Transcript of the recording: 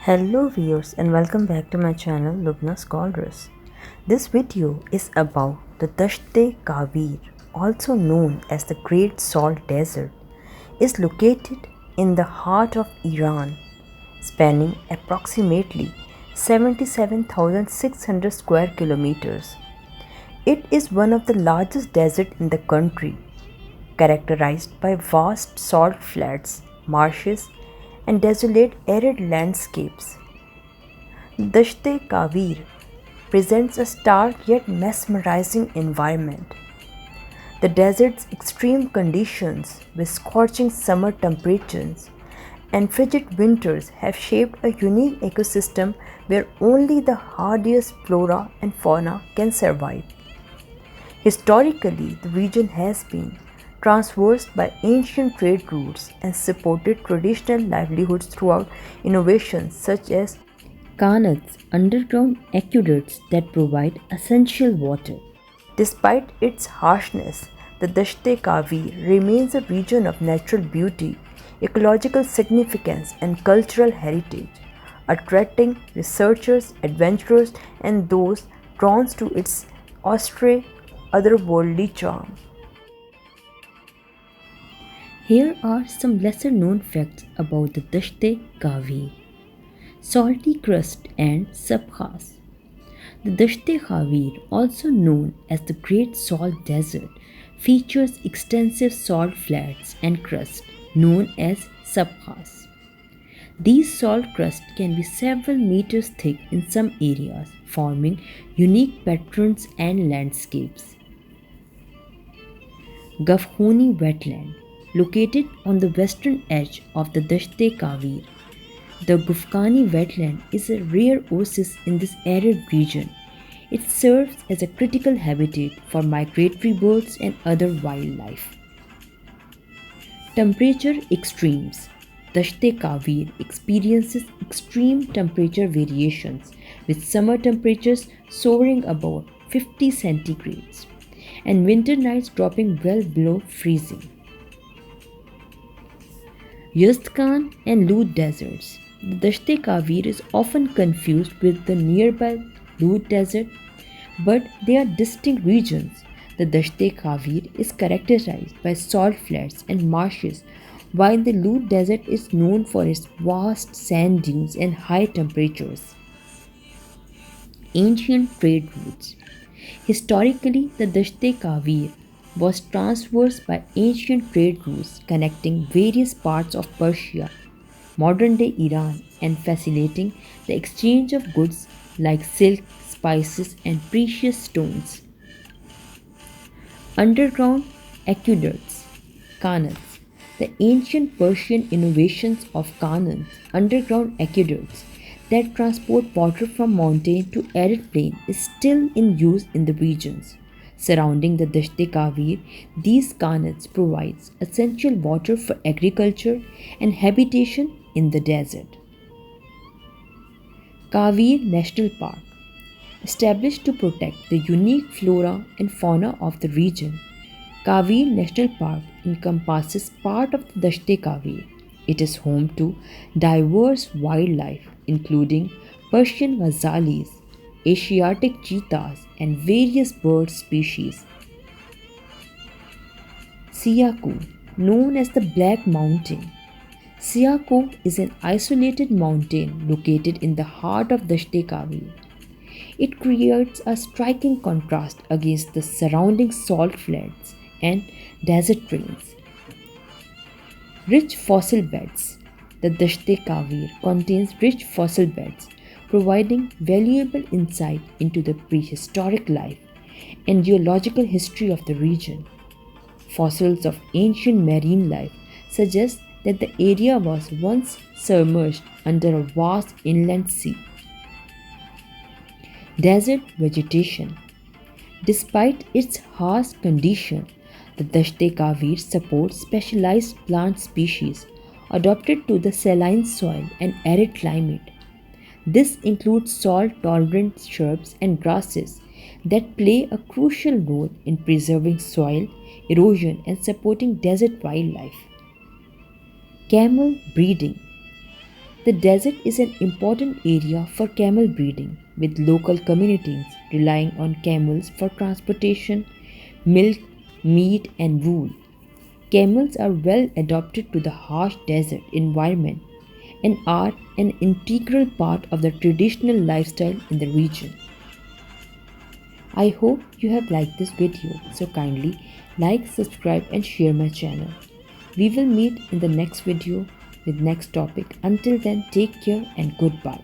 Hello viewers and welcome back to my channel Lubna Scholars. This video is about the Dasht-e Kavir, also known as the Great Salt Desert, is located in the heart of Iran, spanning approximately 77,600 square kilometers. It is one of the largest deserts in the country, characterized by vast salt flats, marshes, and desolate arid landscapes. Dasht-e-Kavir presents a stark yet mesmerizing environment. The desert's extreme conditions, with scorching summer temperatures and frigid winters, have shaped a unique ecosystem where only the hardiest flora and fauna can survive. Historically, the region has been traversed by ancient trade routes and supported traditional livelihoods throughout innovations such as Kanats, underground aqueducts that provide essential water. Despite its harshness, the Dasht-e-Kavir remains a region of natural beauty, ecological significance, and cultural heritage, attracting researchers, adventurers, and those drawn to its austere, otherworldly charm. Here are some lesser known facts about the Dasht-e-Kavir. Salty crust and subkhas. The Dasht-e-Khavir, also known as the Great Salt Desert, features extensive salt flats and crust known as subkhas. These salt crusts can be several meters thick in some areas, forming unique patterns and landscapes. Gafkhuni wetland, located on the western edge of the Dasht-e-Kavir. The Gufkani wetland is a rare oasis in this arid region. It serves as a critical habitat for migratory birds and other wildlife. Temperature extremes. Dasht-e-Kavir experiences extreme temperature variations, with summer temperatures soaring above 50 centigrades and winter nights dropping well below freezing. Yazd and Lut deserts. The Dasht-e-Kavir is often confused with the nearby Lut Desert, but they are distinct regions. The Dasht-e-Kavir is characterized by salt flats and marshes, while the Lut Desert is known for its vast sand dunes and high temperatures. Ancient trade routes. Historically, the Dasht-e-Kavir was traversed by ancient trade routes connecting various parts of Persia, modern-day Iran, and facilitating the exchange of goods like silk, spices, and precious stones. Underground aqueducts, Kanats. The ancient Persian innovations of Kanats, underground aqueducts that transport water from mountain to arid plain, is still in use in the regions surrounding the Dasht-e-Kavir. These Kanats provide essential water for agriculture and habitation in the desert. Kavir National Park, established to protect the unique flora and fauna of the region. Kavir National Park encompasses part of the Dasht-e-Kavir. It is home to diverse wildlife, including Persian gazelles, Asiatic cheetahs, and various bird species. Siaku, known as the Black Mountain. Siaku is an isolated mountain located in the heart of Dasht-e-Kavir. It creates a striking contrast against the surrounding salt flats and desert plains. Rich fossil beds. The Dasht-e-Kavir contains rich fossil beds, providing valuable insight into the prehistoric life and geological history of the region. Fossils of ancient marine life suggest that the area was once submerged under a vast inland sea. Desert vegetation. Despite its harsh condition, the Dasht-e-Kavir supports specialized plant species adapted to the saline soil and arid climate. This includes salt-tolerant shrubs and grasses that play a crucial role in preserving soil erosion and supporting desert wildlife. Camel breeding. The desert is an important area for camel breeding, with local communities relying on camels for transportation, milk, meat, and wool. Camels are well adapted to the harsh desert environment and are an integral part of the traditional lifestyle in the region. I hope you have liked this video, so kindly like, subscribe, and share my channel. We will meet in the next video with next topic. Until then, take care and goodbye.